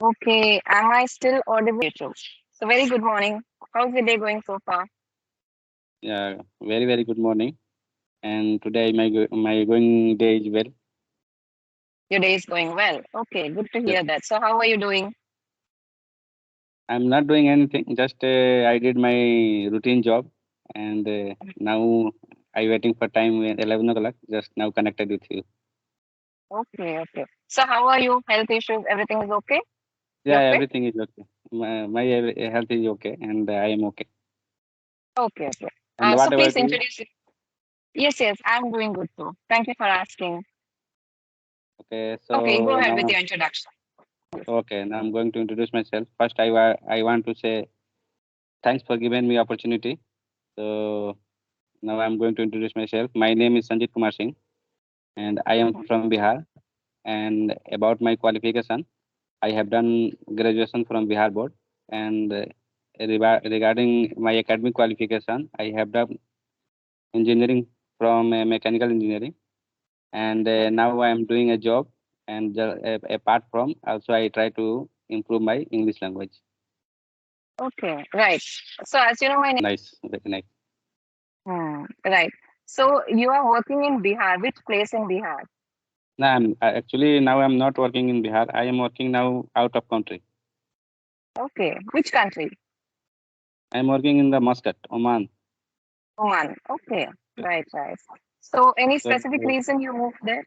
Okay, am I still audible? YouTube. So very good morning. How's the day going so far? Yeah, very, very good morning. And today my going day is well. Your day is going well. Okay, good to Yes. hear that. So how are you doing? I'm not doing anything. Just I did my routine job, and now I waiting for time 11 o'clock. Just now connected with you. Okay, okay. So how are you? Health issues? Everything is okay? Yeah, You're fit? everything is okay. My health is okay, and I am okay. Okay, okay. And So what please about you? introduce. Yes, yes, I'm doing good too. Thank you for asking. Okay, Okay, go so ahead with now your introduction. okay, now I'm going to introduce myself. First, I want to say thanks for giving me opportunity. So now I'm going to introduce myself. My name is Sanjit Kumar Singh, and I am Mhm. from Bihar. And about my qualification, I have done graduation from Bihar board. And regarding my academic qualification, I have done engineering from mechanical engineering. And now I am doing a job. And apart from, also I try to improve my English language. Okay, right. So as you know, my name. Nice, very nice. Right. So you are working in Bihar. Which place in Bihar? Now actually now I'm not working in Bihar. I am working now out of country. Okay. Which country? I am working in the Muscat, Oman. Oman. Okay. Right, right. So any specific So reason you moved there?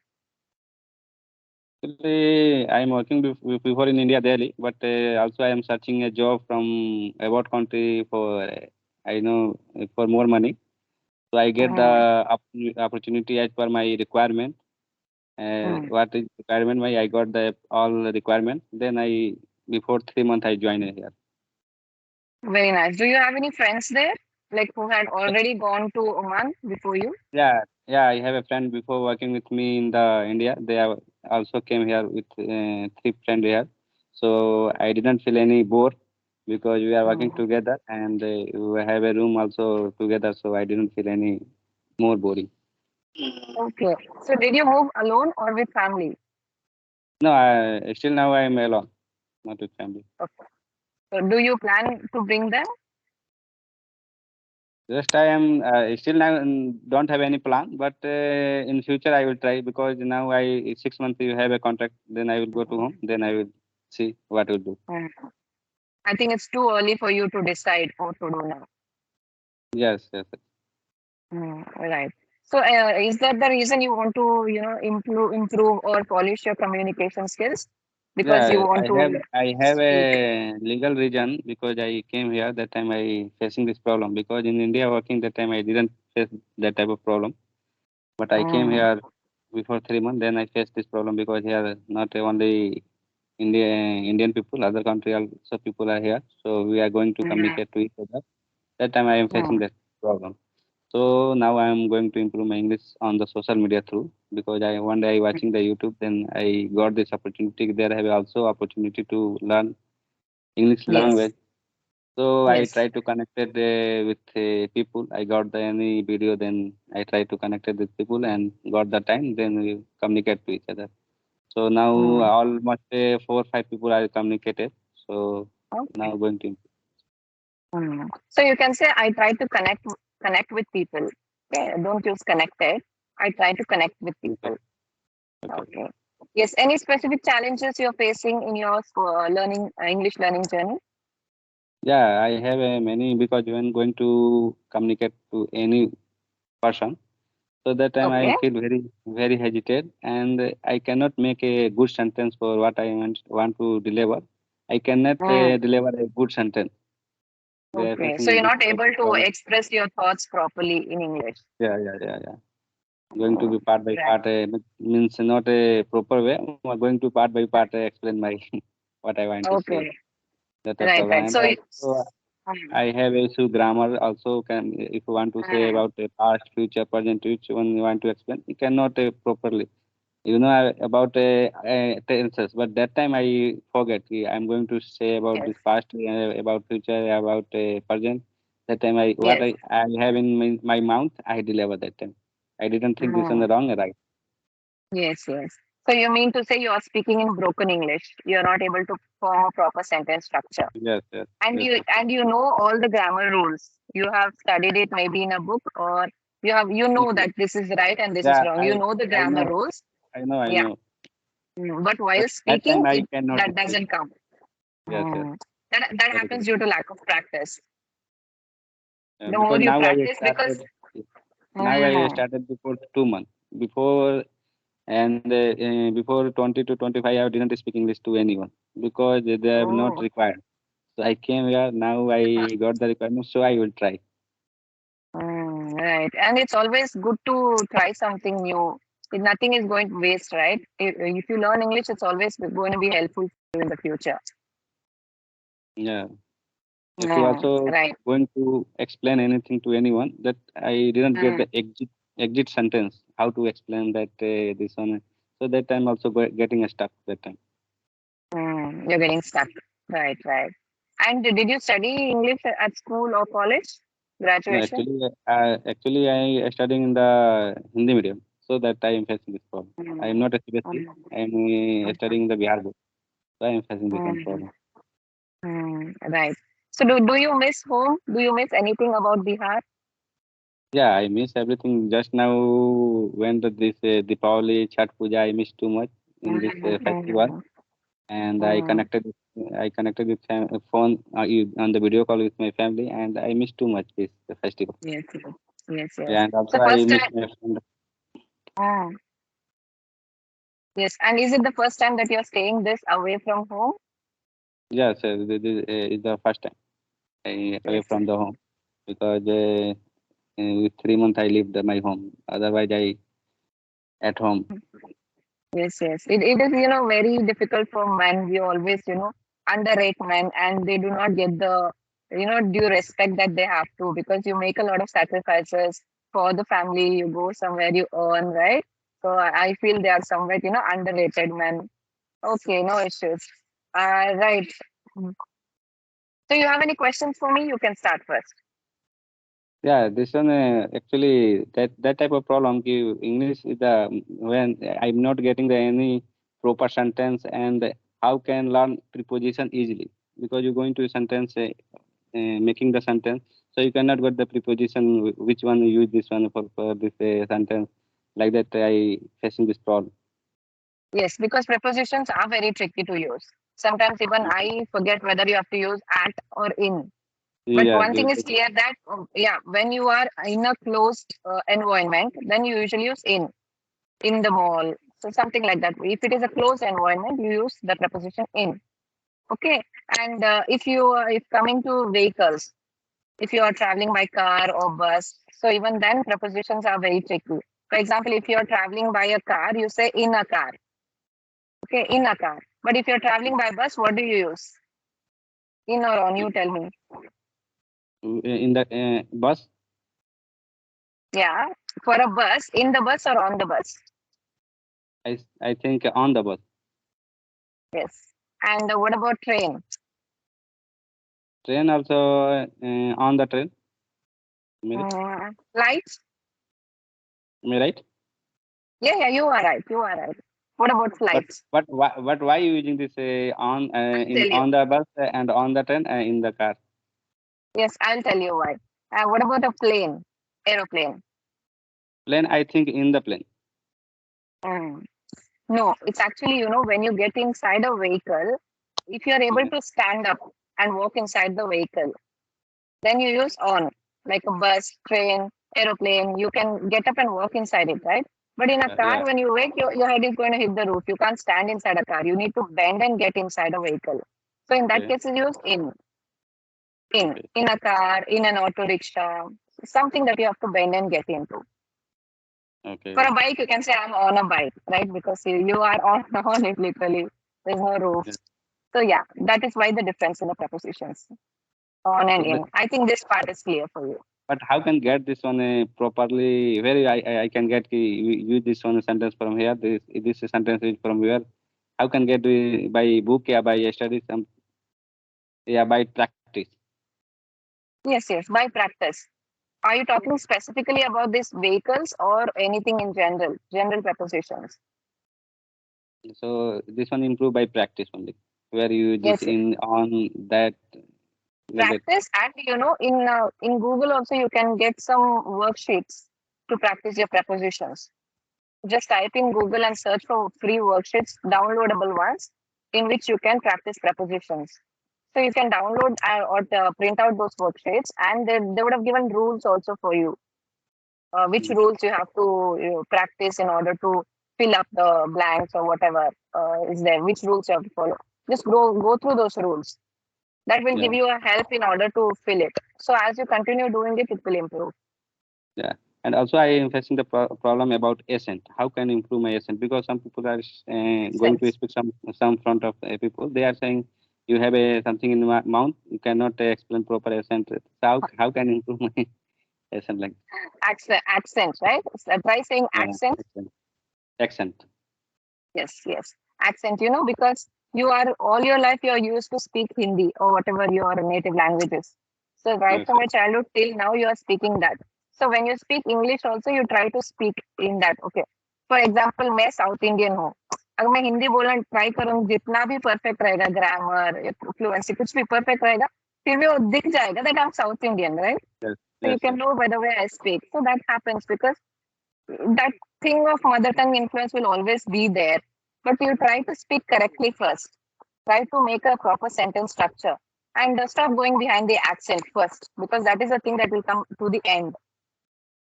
actually, I am working before in India daily, but also I am searching a job from abroad country for I know for more money. So I get the Mm, opportunity as per my requirement. mm. What is requirement? My I got the all requirement. Then I before 3 months I joined here. Very nice. Do you have any friends there? Like who had already gone to Oman before you? Yeah, yeah. I have a friend before working with me in the India. They have also came here with three friends here. So I didn't feel any bore because we are working Mm. together and we have a room also together. So I didn't feel any more boring. Okay. So did you move alone or with family? No, I, still now I am alone, not with family. Okay. So do you plan to bring them? Just I am still now don't have any plan, but in future I will try because now I 6 months you have a contract. Then I will go to home. Then I will see what I will do. Mm. I think it's too early for you to decide what to do now. Yes, yes. Right. So is that the reason you want to, improve or polish your communication skills? Because you Yeah, want to I have speak. a legal reason because I came here that time I facing this problem because in India working that time I didn't face that type of problem. But I came Mm, here before 3 months, then I faced this problem because here not only Indian people, other country also people are here. So we are going to mm, communicate to each other. That time I am facing mm, that problem. So now I am going to improve my English on the social media through because I one day I watching the YouTube, then I got this opportunity. There I have also opportunity to learn English yes, language. So I yes. try to connect it with people. I got the any video, then I try to connect it with people and got the time. Then we communicate to each other. So now Mm, almost 4 or 5 people are communicated. So okay. now going to So you can say I try to connect with people. Okay, don't use connected. I try to connect with okay. people. Okay. Okay. Yes. Any specific challenges you're facing in your learning English learning journey? Yeah, I have many because when going to communicate to any person, so that time I Okay. feel very very hesitate and I cannot make a good sentence for what I want to deliver. I cannot Mm, deliver a good sentence. We are okay. So facing you're this not type able of to problem. express your thoughts properly in English. Yeah. Going to be part by Right. part means not a proper way. I'm going to part by part explain my what I want to say. Okay. That a Right. problem. Right. And So. also Mm, I have issue grammar also can if you want to say mm, about the past, future, present, which one you want to explain, you cannot properly. About tenses, but that time I forget. I'm going to say about yes. this past, about future, about present. That time what Yes. I have in my mouth, I deliver that time. I didn't think this on Mm, the wrong or right. yes. Yes. So you mean to say you are speaking in broken English? You are not able to form a proper sentence structure, Yes, yes, and yes, yes. you know all the grammar rules. You have studied it maybe in a book, or you know Mm, that this is right and this is yeah, wrong. You know the I grammar know, rules. I Yeah. know. But But while that time speaking, I cannot that speak. doesn't come. Yes, yes, That very happens good. due to lack of practice. The more Because you now I practice, because started. Now I mm, started before 2 months. Before and before 20 to 25, I didn't speak English to anyone because they are not oh, required. So I came here. Now I got the requirement, so I will try. right. And it's always good to try something new. Nothing is going to waste, right? If you learn English, it's always going to be helpful for you in the future. Yeah. If you also Right. going to explain anything to anyone, that I didn't get Mm, the exit sentence. How to explain that this one? So that time also getting stuck that time. you're getting stuck. Right, right. And did you study English at school or college? No, Graduation? actually, I studying in the Hindi medium, so that I am facing this problem. I am Mm, not a CBSE. mm, I am studying in the Bihar board, so I am facing this one mm, problem. right. So do you miss home? Do you miss anything about Bihar? Yeah, I miss everything. Just now, when this Deepavali, Chhat Puja, I miss too much in this festival, Mm, and mm, I connected with phone on the video call with my family, and I miss too much this festival. yes, yes, yes, Yeah, yes. and also So I first miss time, my friend. yes. And is it the first time that you're staying this away from home? Yeah, so this is the first time away Yes, from the home because with 3 months I lived my home. Otherwise, I at home. yes, yes. It is, very difficult for men. We always, underrate men and they do not get the, due respect that they have to, because you make a lot of sacrifices for the family. You go somewhere, you earn, right? So I feel they are somewhat, underrated men. Okay, no issues. Right. Mm. So you have any questions for me? You can start first. Yeah, this one actually that type of problem. English is the when I'm not getting the any proper sentence and how can learn preposition easily because you're going to sentence making the sentence so you cannot get the preposition which one you use this one for this sentence like that I facing this problem. Yes, because prepositions are very tricky to use. Sometimes even I forget whether you have to use at or in. But Yeah, one thing is clear that, yeah, when you are in a closed environment, then you usually use in the mall. So something like that. If it is a closed environment, you use the preposition in. Okay. And if coming to vehicles, if you are traveling by car or bus, so even then prepositions are very tricky. For example, if you are traveling by a car, you say in a car. Okay, in a car. But if you're traveling by bus, what do you use? In or on? You tell me. in the bus Yeah. For a bus, in the bus or on the bus? I think on the bus Yes. And what about train? train also on the train. Am Flights? I right? Yeah, yeah, you are right. You are right. What about But flights? why you using this on I'll in tell you. on the bus and on the train in the car? Yes, I'll tell you why. What about a plane? Aeroplane? Plane, I think in the plane. Mm. No, it's actually, when you get inside a vehicle, if you're able Yeah, to stand up and walk inside the vehicle, then you use on, like a bus, train, aeroplane. You can get up and walk inside it, right? But in a car, yeah. when you wake, your head is going to hit the roof. You can't stand inside a car. You need to bend and get inside a vehicle. So in that Okay, case, you use okay, in a car, in an auto rickshaw, something that you have to bend and get into. For okay. a bike, you can say I'm on a bike, right? Because you are on on it literally. There's no roof. Yeah. So yeah, that is why the difference in the prepositions on and So in. I think this part is clear for you. but how can get this one properly? Where I can get use this one sentence from here. This sentence is from where? How can get by book yeah by study some yeah by practice. Yes, yes, by practice. Are you talking specifically about these vehicles or anything in general? General prepositions. So this one improve by practice only, where you use this Yes, in on that like that. practice, and in Google also you can get some worksheets to practice your prepositions. Just type in Google and search for free worksheets, downloadable ones, in which you can practice prepositions. So you can download or print out those worksheets, and they would have given rules also for you. Which Mm. rules you have to practice in order to fill up the blanks or whatever is there. Which rules you have to follow. Just go through those rules. That will give Yeah, you a help in order to fill it. So as you continue doing it, it will improve. yeah. And also I am facing the problem about accent. How can I improve my accent? Because some people are going to Sense. speak some front of people. They are saying you have a something in mouth. You cannot explain proper accent. So how can I improve my accent like Accent, right? So try saying accent. accent? Accent. Yes, yes. Accent, because you are all your life you are used to speak Hindi or whatever your native language is. So right Yes, from your childhood till now you are speaking that. So when you speak English also you try to speak in that. Okay. For example, मैं south Indian हूँ. अगर मैं हिंदी बोलना try करूँ जितना भी perfect रहेगा grammar fluency कुछ भी परफेक्ट रहेगा फिर भी वो दिख जाएगा that I am south Indian right yes, so you yes, can yes. know by the way I speak. So that happens because that thing of mother tongue influence will always be there. But you try to speak correctly first. Try to make a proper sentence structure and stop going behind the accent first because that is the thing that will come to the end.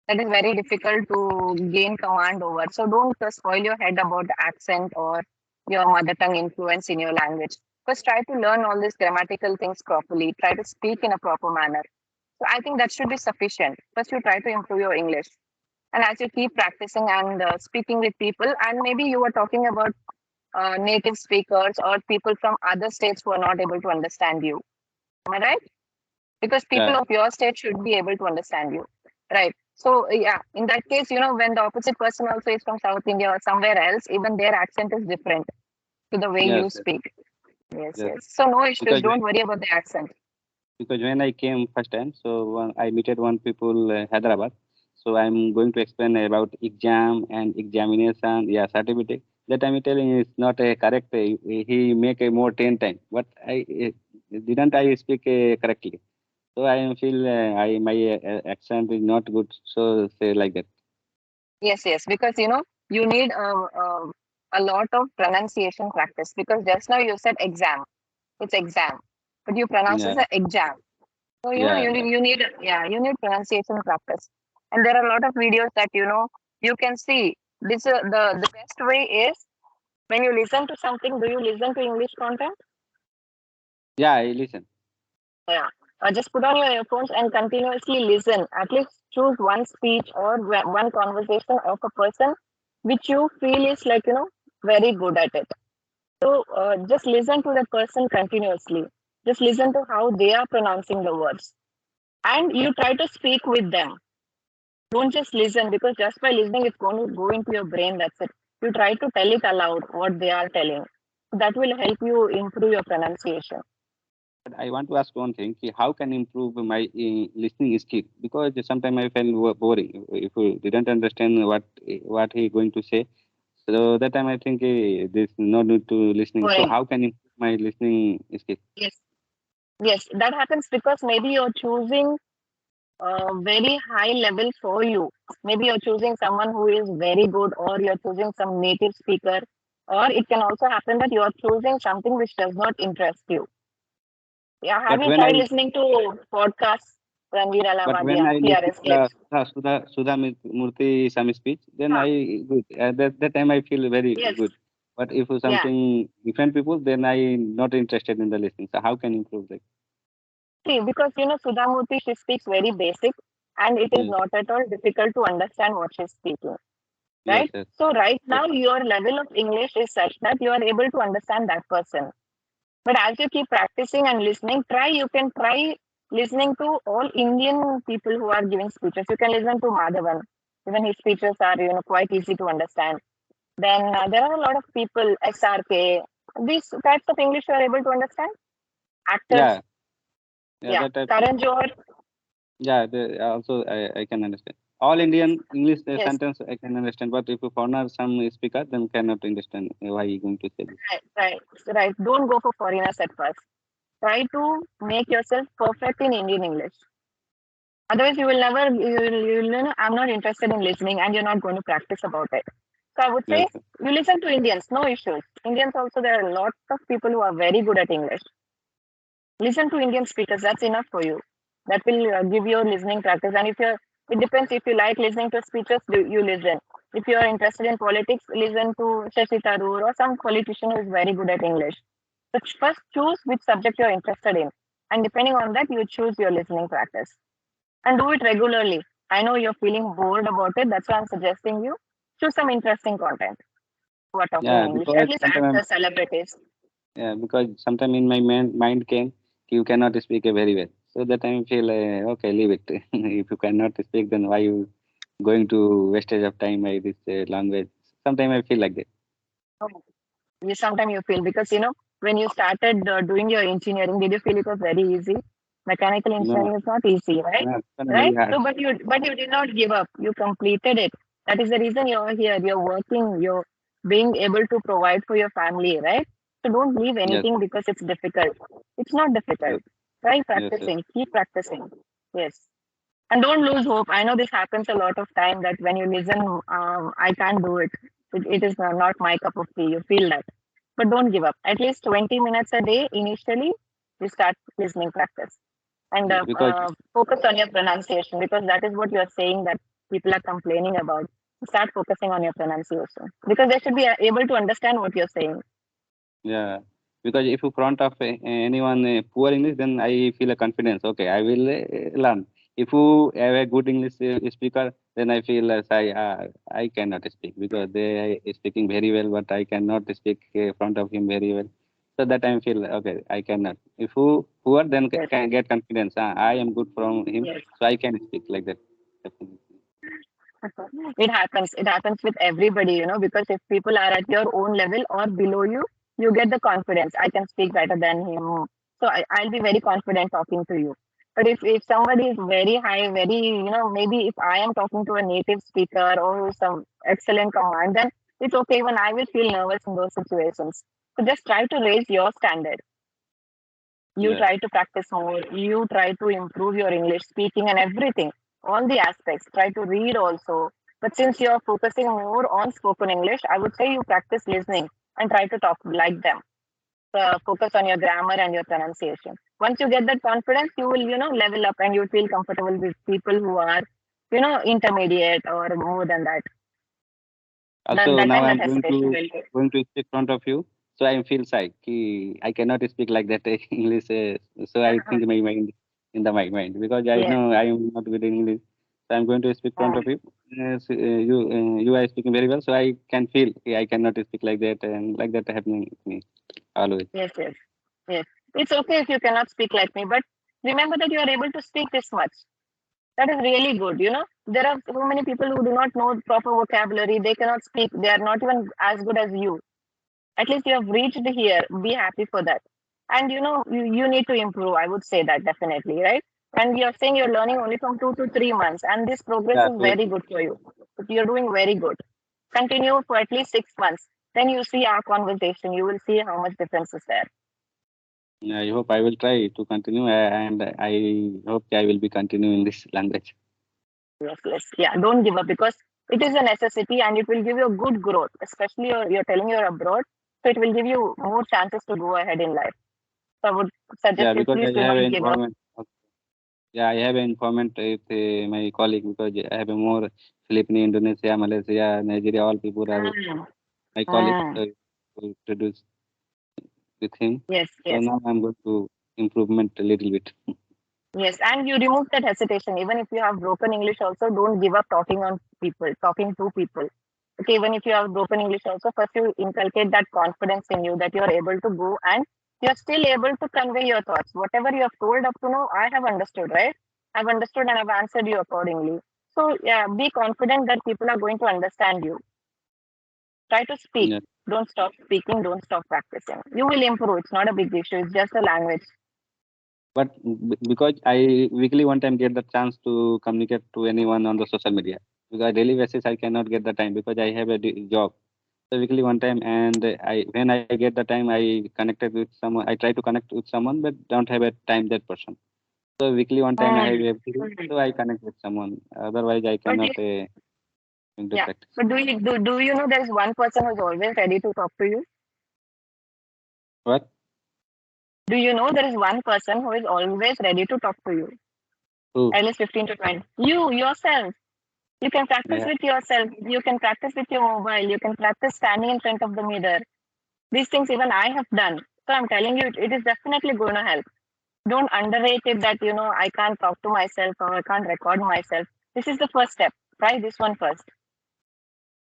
That is very difficult to gain command over. So don't spoil your head about the accent or your mother tongue influence in your language. First, try to learn all these grammatical things properly. Try to speak in a proper manner. So I think that should be sufficient. First, you try to improve your English. And as you keep practicing and speaking with people, and maybe you were talking about native speakers or people from other states who are not able to understand you. Am I right? Because people Yeah, of your state should be able to understand you. Right. So, yeah, in that case, when the opposite person also is from South India or somewhere else, even their accent is different to the way you yes, yes, speak. Yes, yes. yes. So, no issues. Because Don't worry about the accent. when I came first time, so I meted one people Hyderabad. So I'm going to explain about exam and examination, yeah, certificate. That time he telling is not a correct. He make a more 10 time. But I didn't I speak correctly. So I feel I my accent is not good. So say like that. Yes, yes. Because, you need a lot of pronunciation practice because just now you said exam. It's exam, but you pronounce it as Yeah, a exam. So yeah, you need pronunciation practice, and there are a lot of videos that you can see. This the best way is when you listen to something. Do you listen to English content? yeah. I listen. Yeah. Just put on your earphones and continuously listen. At least choose one speech or one conversation of a person which you feel is like very good at it. So just listen to that person continuously. Just listen to how they are pronouncing the words and you try to speak with them. Don't just listen because just by listening, it's going to go into your brain. That's it. You try to tell it aloud what they are telling. That will help you improve your pronunciation. But I want to ask one thing: how can improve my listening skill? Because sometimes I felt boring if we didn't understand what he going to say. So that time I think there's no need to listening. So Boring. how can improve my listening skill? Yes. Yes. That happens because maybe you're choosing a very high level for you. Maybe you're choosing someone who is very good, or you're choosing some native speaker, or it can also happen that you're choosing something which does not interest you. Yeah, have But you when I tried listening to podcasts? Ranveer but when Alavadia, I listen PRS to Glitch. Sudha Murthy some speech, then Huh. I good. That time I feel very Yes. good. But if Yeah. something different people, then I not interested in the listening. So how can improve that? See, because Sudha Murthy, she speaks very basic and it is Yes, not at all difficult to understand what she's speaking. yes, Right? yes, So right yes. now your level of English is such that you are able to understand that person. But as you keep practicing and listening, you can try listening to all Indian people who are giving speeches. You can listen to Madhavan. Even his speeches are, quite easy to understand. Then there are a lot of people, SRK. These types of English you are able to understand. Actors, Yeah, yeah. yeah. That type. Karan Johar, Yeah, also I can understand. all Indian English Yes, sentence I can understand, but if you foreigner some speaker, then cannot understand why you going to say this. right, right. Don't go for foreigners at first. Try to make yourself perfect in Indian English. Otherwise, you will never, I'm not interested in listening and you're not going to practice about it. So I would say Yes, sir. you listen to Indians, no issues. Indians also, there are lots of people who are very good at English. Listen to Indian speakers, that's enough for you. That will give you listening practice. And if you're, it depends if you like listening to speeches, you listen. If you are interested in politics, listen to Shashi Tharoor or some politician who is very good at English. So first choose which subject you're interested in. And depending on that, you choose your listening practice and do it regularly. I know you're feeling bored about it. That's why I'm suggesting you choose some interesting content who are talking in Yeah, English, at because least sometimes actors, celebrities. yeah, because sometime in my mind came you cannot speak very well. So that time I feel okay, leave it. If you cannot speak, then why you going to wastage of time by this language? Sometimes I feel like that. You sometimes you feel because when you started doing your engineering, did you feel it was very easy? Mechanical No, engineering is not easy, right? no, it's very Right. hard. So, but you did not give up. You completed it. That is the reason you're here. You're working. You're being able to provide for your family, right? So don't leave Yes, anything because it's difficult. It's not yes, difficult. Try yes, yes, practicing. Keep practicing. Yes. And don't lose hope. I know this happens a lot of time that when you listen, I can't do it. It is not my cup of tea. You feel that. But don't give up. At least 20 minutes a day initially, you start listening practice. And yes. Because focus on your pronunciation because that is what you are saying that people are complaining about. Start focusing on your pronunciation because they should be able to understand what you're saying. yeah, because if you front of anyone poor English, then I feel a confidence. Okay, I will learn. If you have a good English speaker, then I feel as I cannot speak because they are speaking very well, but I cannot speak front of him very well. So that time feel okay, I cannot. If you poor, then Yes, can get confidence. I am good from him, yes. so I can speak like that. Definitely. It happens. It happens with everybody, because if people are at your own level or below you, you get the confidence. I can speak better than him. So I'll be very confident talking to you. But if somebody is very high, very, maybe if I am talking to a native speaker or some excellent command, then it's okay. Even I will feel nervous in those situations. So just try to raise your standard. You Yeah. try to practice more. You try to improve your English speaking and everything, all the aspects. Try to read also. But since you're focusing more on spoken English, I would say you practice listening and try to talk like them. Focus on your grammar and your pronunciation. Once you get that confidence, you will, level up and you feel comfortable with people who are, intermediate or more than that. Then Also, that now time that I'm going hesitation to will go. speak front of you, so I feel shy. I cannot speak like that English. So I think my mind in the my mind because I Yes. know I am not good in English. So I'm going to speak front Uh, of you. You are speaking very well, so I can feel I cannot speak like that and like that happening with me always. yes, yes, yes. It's okay if you cannot speak like me, but remember that you are able to speak this much. That is really good. There are so many people who do not know proper vocabulary. They cannot speak. They are not even as good as you. At least you have reached here. Be happy for that. And you need to improve. I would say that definitely, right? And you're saying you're learning only from 2 to 3 months, and this progress Yeah. is So very good for you. But you're doing very good. Continue for at least 6 months. Then you see our conversation. You will see how much difference is there. I hope I will try to continue, and I hope I will be continuing this language. Yes, yes. Yeah, don't give up because it is a necessity and it will give you a good growth, especially you're telling you're abroad. So it will give you more chances to go ahead in life. So I would suggest Yeah, you because please I do have not an give up. informant. Yeah, I have an informant with my colleague because I have a more Philippines, Indonesia, Malaysia, Nigeria, all people are Mm, my colleagues. mm. So to introduce with him. Yes, So yes, now I'm going to improvement a little bit. yes. And you remove that hesitation. Even if you have broken English also, don't give up talking to people. Okay, even if you have broken English also, first you inculcate that confidence in you that you are able to go and you're still able to convey your thoughts. Whatever you have told up to now, I have understood, right? I've understood and I've answered you accordingly. So yeah, be confident that people are going to understand you. Try to speak. Yeah, Don't stop speaking. Don't stop practicing. You will improve. It's not a big issue. It's just a language. But because I weekly one time get the chance to communicate to anyone on the social media, because daily basis I cannot get the time because I have a job. So weekly one time, and I when I get the time, I connected with someone. I try to connect with someone, but don't have a time that person. So weekly one time I have Mm. a free, Mm. so I connect with someone. Otherwise, I But cannot you, into yeah, practice. but do you know there is one person who's always ready to talk to you? What? Do you know there is one person who is always ready to talk to you? Who? At least 15 to 20. You yourself. You can practice Yeah. with yourself. You can practice with your mobile. You can practice standing in front of the mirror. These things even I have done. So I'm telling you, it is definitely going to help. Don't underrate it that, I can't talk to myself or I can't record myself. This is the first step. Try this one first.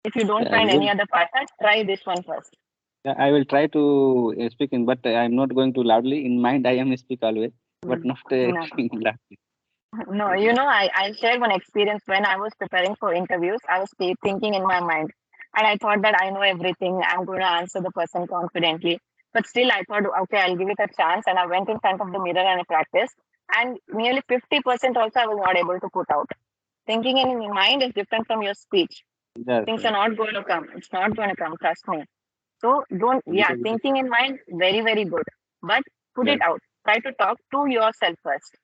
If you don't Yeah, find any other partner, try this one first. yeah, I will try to speak in, but I'm not going to loudly. In mind, I am speak always, but not No. in loudly. No, I'll share one experience when I was preparing for interviews. I was thinking in my mind, and I thought that I know everything. I'm going to answer the person confidently. But still, I thought, okay, I'll give it a chance. And I went in front of the mirror and I practiced. And nearly 50% also I was not able to put out. Thinking in your mind is different from your speech. Yes, Things are not going to come. It's not going to come. Trust me. So don't, yeah, because thinking in mind, very, very good. But put it yes, out. Try to talk to yourself first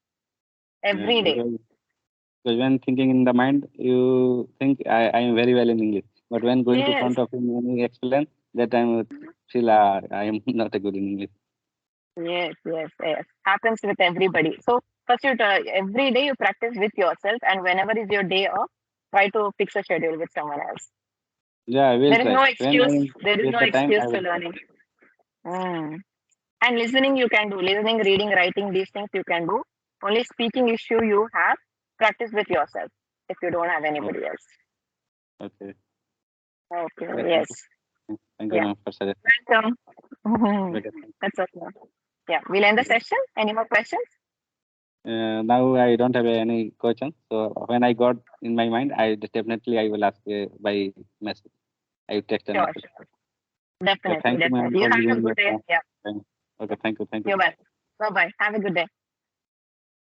every day. because when thinking in the mind, you think I am very well in English, but when going to Yes. front of him when he explain, that time still I am not a good in English. Yes, yes, yes. Happens with everybody. So first, every day you practice with yourself, and whenever is your day off, try to fix a schedule with someone else. Yeah, I will There is try. no When excuse. I There is get no the time, excuse I to will try. learning. Mm. And listening, you can do. Listening, reading, writing, these things you can do. Only speaking issue you have. Practice with yourself if you don't have Oh, anybody else. okay. Okay. Okay, Yes. thank you, Yeah. ma'am, for suggesting. Welcome. Okay, That's okay. Yeah. We'll end the okay. session. Any more questions? Now I don't have any questions. So when I got in my mind, definitely I will ask by message. I will text and Sure. message. Sure. Okay, Definitely. thank you, ma'am, Definitely. You for have a giving good your day. time. Yeah. Okay, thank you, thank you. You're welcome. Bye bye. Have a good day.